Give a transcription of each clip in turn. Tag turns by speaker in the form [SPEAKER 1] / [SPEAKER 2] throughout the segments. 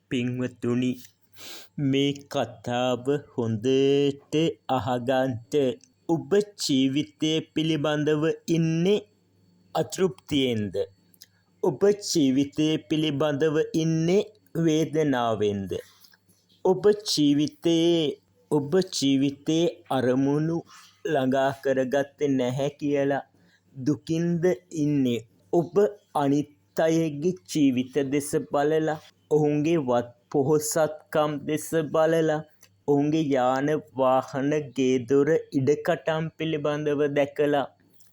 [SPEAKER 1] පින්වතුනි, මේ කතාව හොඳට අහගන්ට. ඔබ ජීවිතය පිළිබඳව ඉන්නේ අතෘප්තියෙන්ද? ඔබ ජීවිතය පිළිබඳව ඉන්නේ වේදනාවෙන්ද? ඔබ ජීවිතයේ අරමුණු ළඟා කරගත්තේ නැහැ කියලා දුකින්ද ඉන්නේ? ඔබ අනිත් අයගේ ජීවිත දෙස බලලා, ඔවුන්ගේ පොහොසත්කම් දෙස බලලා, ඔවුන්ගේ යාන වාහන ගේදොර ඉඩකටම් පිළිබඳව දැකලා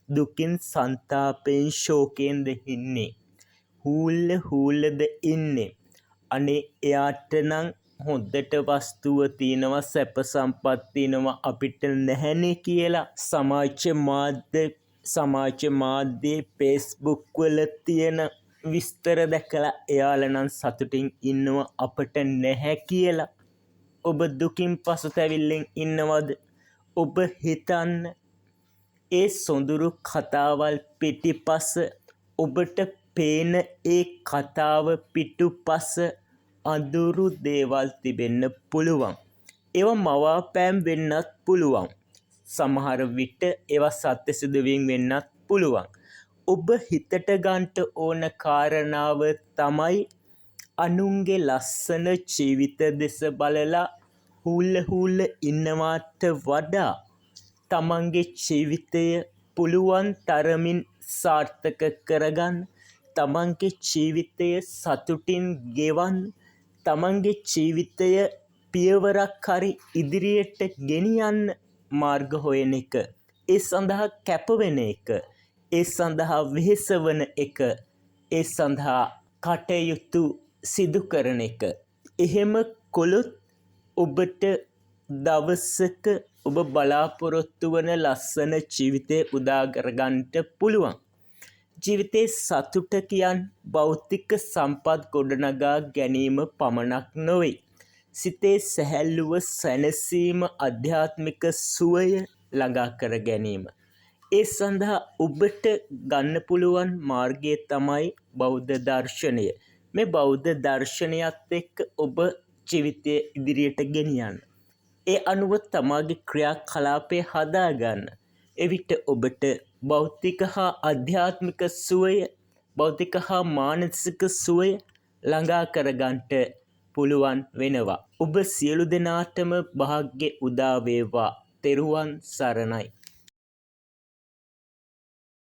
[SPEAKER 1] දුකින් සන්තාපයෙන් ශෝකයෙන්ද ඉන්නේ? හූල්ලද ඉන්නේ? අනේ එයාට නම් හොඳට වස්තුව තියෙනවා, සැප සම්පත් තියෙනවා, අපිට නැහැනේ කියලා සමාජ මාධ්‍යයේ Facebook වල තියෙන විස්තර දැකලා එයාලා නම් සතුටින් ඉන්නවා අපට නැහැ කියලා. ඔබ දුකින් පසුතැවිල්ලෙන් ඉන්නවද? ඔබ හිතන්න, ඒ සොඳුරු කතාවල් පිටිපස, ඔබට පේන ඒ කතාව පිටුපස අඳුරු දේවල් තිබෙන්න පුළුවන්. ඒවා මවාපෑම් වෙන්නත් පුළුවන්. සමහර විට ඒවා සත්‍ය සිදුවීම් වෙන්නත් පුළුවන්. ඔබ හිතට ගන්නට ඕන කාරණාව තමයි, අනුන්ගේ ලස්සන ජීවිත දෙස බලලා හූල්ල ඉන්නවාට වඩා තමන්ගේ ජීවිතය පුළුවන් තරමින් සාර්ථක කරගන්න, තමන්ගේ ජීවිතය සතුටින් ගෙවන්න, තමන්ගේ ජීවිතය පියවරක් හරි ඉදිරියට ගෙනියන්න මාර්ග හොයන එක, ඒ සඳහා කැපවෙන එක, ඒ සඳහා වෙහෙසවන එක, ඒ සඳහා කටයුතු සිදු කරන එක. එහෙම කළොත් ඔබට දවසක ඔබ බලාපොරොත්තු වන ලස්සන ජීවිතය උදා කරගන්නට පුළුවන්. ජීවිතේ සතුට කියන්නේ භෞතික සම්පත් ගොඩනගා ගැනීම පමණක් නොවේ. සිතේ සැහැල්ලුව, සැනසීම, ආධ්‍යාත්මික සුවය ළඟා කර ගැනීම. ඒ සඳහා ඔබට ගන්න පුළුවන් මාර්ගය තමයි බෞද්ධ දර්ශනය. මේ බෞද්ධ දර්ශනයත් එක්ක ඔබ ජීවිතය ඉදිරියට ගෙනියන්න. ඒ අනුව තමාගේ ක්‍රියාකලාපය හදාගන්න. එවිට ඔබට භෞතික හා ආධ්‍යාත්මික සුවය, භෞතික හා මානසික සුවය ළඟා කරගන්නට පුළුවන් වෙනවා. ඔබ සියලු දෙනාටම භාග්‍ය උදා වේවා. තෙරුවන් සරණයි.